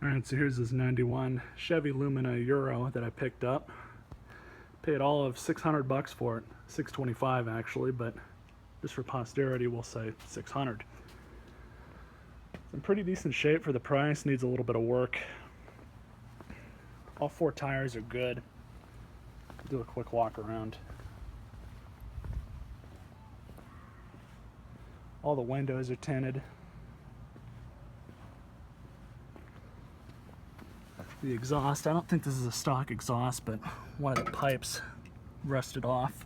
Alright, so here's this 91 Chevy Lumina Euro that I picked up. Paid all of $600 for it. $625 actually, but just for posterity we'll say $600. It's in pretty decent shape for the price, needs a little bit of work. All four tires are good. Do a quick walk around. All the windows are tinted. The exhaust, I don't think this is a stock exhaust, but one of the pipes rusted off.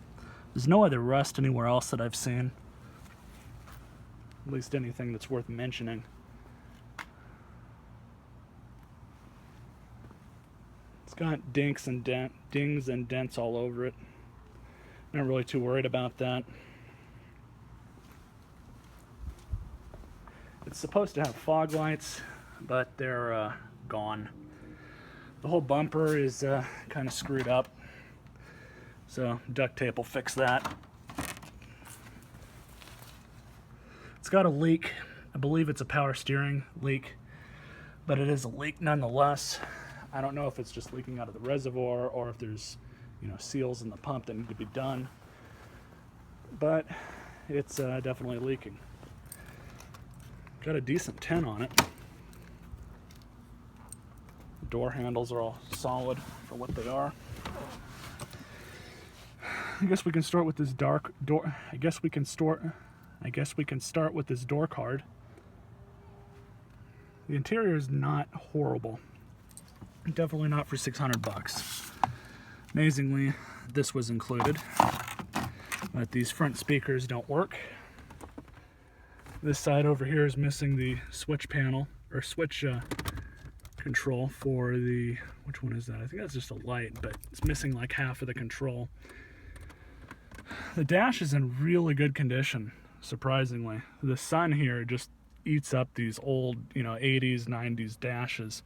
There's no other rust anywhere else that I've seen. At least anything that's worth mentioning. It's got dings and dents all over it. Not really too worried about that. It's supposed to have fog lights, but they're gone. The whole bumper is kind of screwed up, so duct tape will fix that. It's got a leak. I believe it's a power steering leak, but it is a leak nonetheless. I don't know if it's just leaking out of the reservoir or if there's, seals in the pump that need to be done, but it's definitely leaking. Got a decent 10 on it. Door handles are all solid for what they are. I guess we can start with this dark door. I guess we can start with this door card. The interior is not horrible. Definitely not for $600. Amazingly, this was included. But these front speakers don't work. This side over here is missing the switch panel or switch control for the, which one is that? I think that's just a light, but it's missing like half of the control. The dash is in really good condition, surprisingly. The sun here just eats up these old, 80s, 90s dashes,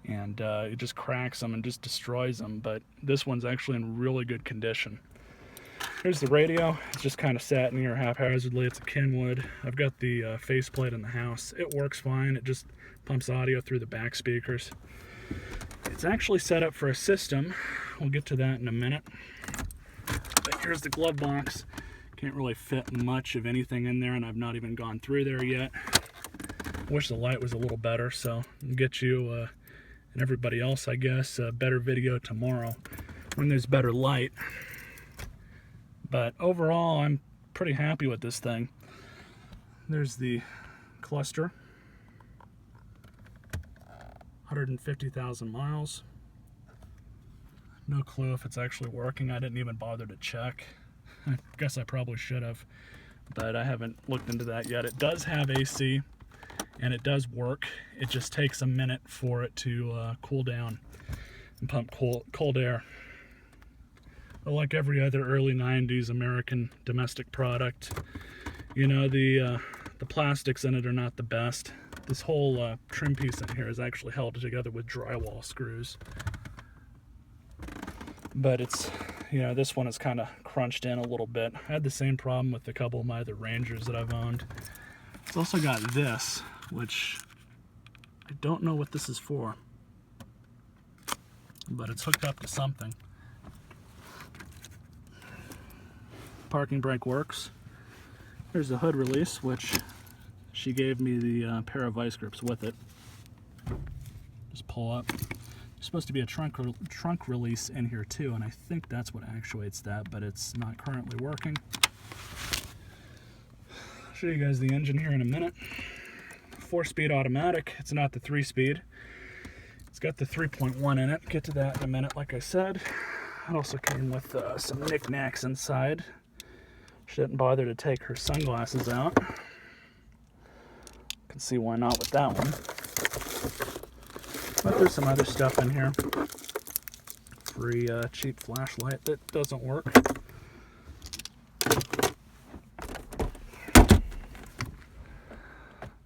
and it just cracks them and just destroys them, but this one's actually in really good condition. Here's the radio. It's just kind of sat in here haphazardly. It's a Kenwood. I've got the faceplate in the house. It works fine. It just pumps audio through the back speakers. It's actually set up for a system. We'll get to that in a minute. But here's the glove box. Can't really fit much of anything in there, and I've not even gone through there yet. Wish the light was a little better, so I'll get you and everybody else, I guess, a better video tomorrow when there's better light. But overall, I'm pretty happy with this thing. There's the cluster. 150,000 miles. No clue if it's actually working. I didn't even bother to check. I guess I probably should have, but I haven't looked into that yet. It does have AC, and it does work. It just takes a minute for it to cool down and pump cold air. But like every other early 90s American domestic product, the plastics in it are not the best. This whole trim piece in here is actually held together with drywall screws. But it's, this one is kind of crunched in a little bit. I had the same problem with a couple of my other Rangers that I've owned. It's also got this, which I don't know what this is for, but it's hooked up to something. Parking brake works. Here's the hood release, which she gave me the pair of vice grips with it. Just pull up. There's supposed to be a trunk release in here too, and I think that's what actuates that, but it's not currently working. I'll show you guys the engine here in a minute. 4-speed automatic. It's not the 3-speed. It's got the 3.1 in it. Get to that in a minute, like I said. It also came with some knickknacks inside. She didn't bother to take her sunglasses out. Can see why not with that one. But there's some other stuff in here. Free cheap flashlight that doesn't work.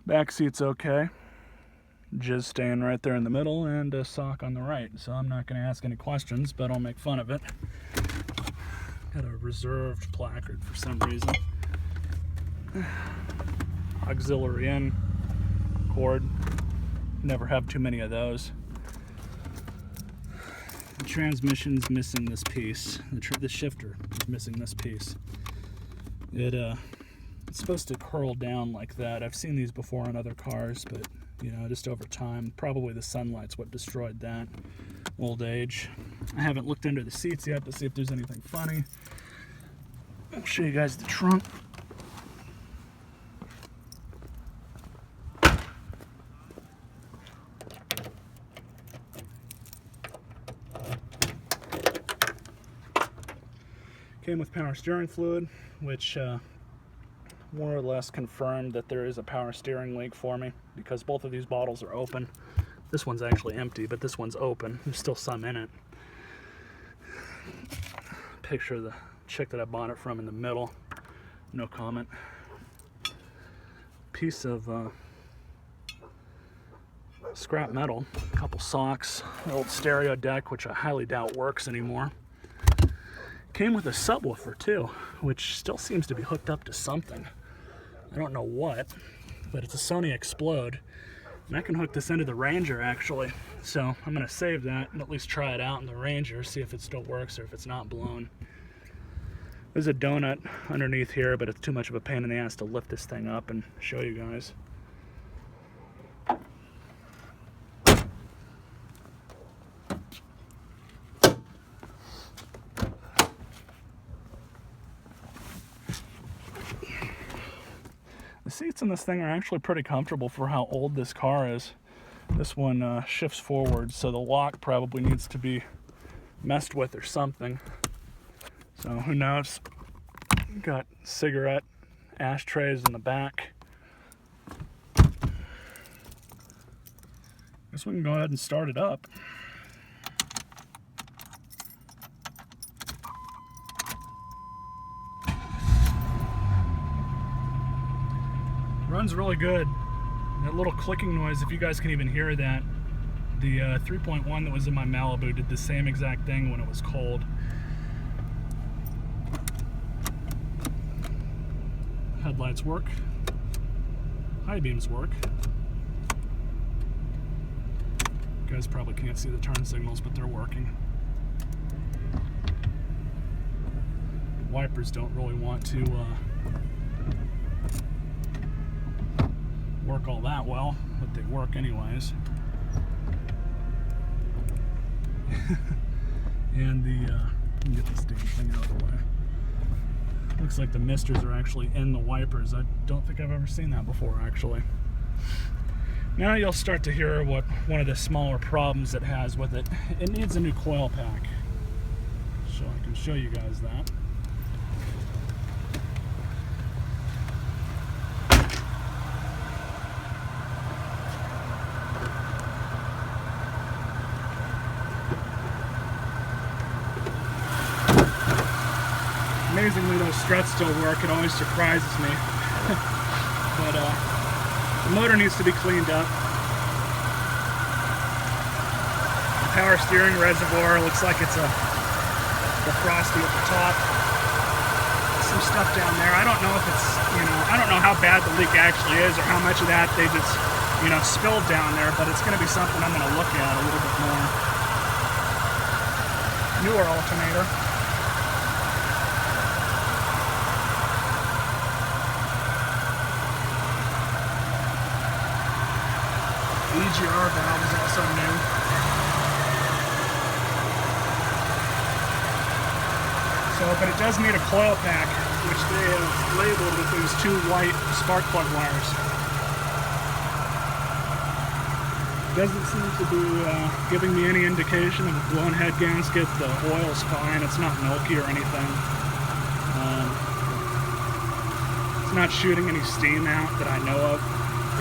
Back seat's okay. Jizz staying right there in the middle and a sock on the right. So I'm not going to ask any questions, but I'll make fun of it. Got a reserved placard for some reason. Auxiliary in cord. Never have too many of those. The transmission's missing this piece. The shifter is missing this piece. It's supposed to curl down like that. I've seen these before on other cars, but you know, just over time, probably the sunlight's what destroyed that. Old age. I haven't looked under the seats yet to see if there's anything funny. I'll show you guys the trunk. Came with power steering fluid, which more or less confirmed that there is a power steering leak for me, because both of these bottles are open. This one's actually empty, but this one's open. There's still some in it. Picture of the chick that I bought it from in the middle. No comment. Piece of scrap metal, a couple socks, an old stereo deck, which I highly doubt works anymore. Came with a subwoofer too, which still seems to be hooked up to something. I don't know what, but it's a Sony Explode, and I can hook this into the Ranger actually. So I'm gonna save that and at least try it out in the Ranger, see if it still works or if it's not blown. There's a donut underneath here, but it's too much of a pain in the ass to lift this thing up and show you guys. The seats in this thing are actually pretty comfortable for how old this car is. This one shifts forward, so the lock probably needs to be messed with or something. So who knows? Got cigarette ashtrays in the back. Guess we can go ahead and start it up. Runs really good. That little clicking noise, if you guys can even hear that, the 3.1 that was in my Malibu did the same exact thing when it was cold. Headlights work. High beams work. You guys probably can't see the turn signals, but they're working. Wipers don't really want to work all that well, but they work anyways. And let me get this damn thing out of the way. Looks like the misters are actually in the wipers. I don't think I've ever seen that before, actually. Now you'll start to hear what one of the smaller problems it has with it. It needs a new coil pack. So I can show you guys that. Amazingly, those struts still work. It always surprises me. But the motor needs to be cleaned up. The power steering reservoir looks like it's the frosty at the top. Some stuff down there. I don't know if it's, I don't know how bad the leak actually is or how much of that they just, spilled down there, but it's going to be something I'm going to look at a little bit more. Newer alternator. EGR valve is also new. So, but it does need a coil pack, which they have labeled with those two white spark plug wires. Doesn't seem to be giving me any indication of a blown head gasket. The oil's fine, it's not milky or anything. It's not shooting any steam out that I know of.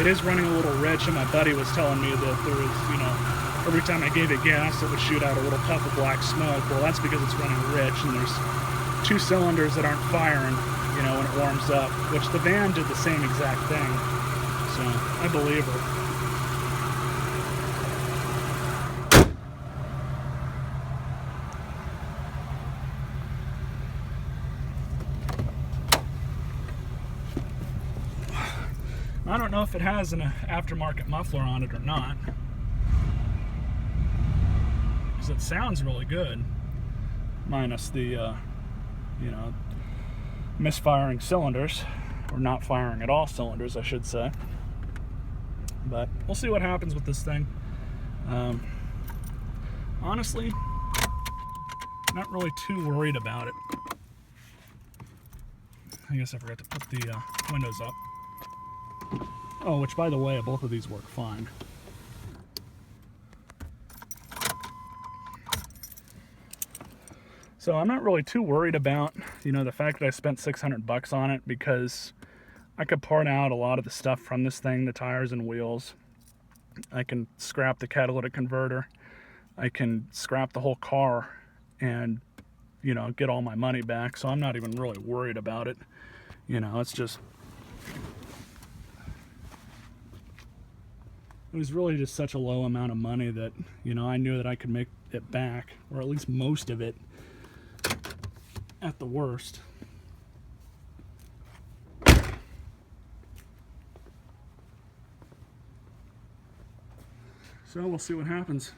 It is running a little rich, and my buddy was telling me that there was, every time I gave it gas, it would shoot out a little puff of black smoke. Well, that's because it's running rich, and there's two cylinders that aren't firing, when it warms up, which the van did the same exact thing. So, I believe her. I don't know if it has an aftermarket muffler on it or not, because it sounds really good, minus the, you know, misfiring cylinders, or not firing at all cylinders, I should say. But we'll see what happens with this thing. Honestly, not really too worried about it. I guess I forgot to put the windows up. Oh, which, by the way, both of these work fine. So I'm not really too worried about, you know, the fact that I spent 600 bucks on it, because I could part out a lot of the stuff from this thing, the tires and wheels. I can scrap the catalytic converter. I can scrap the whole car and, you know, get all my money back. So I'm not even really worried about it. You know, it's just, it was really just such a low amount of money that, you know, I knew that I could make it back, or at least most of it, at the worst. So we'll see what happens.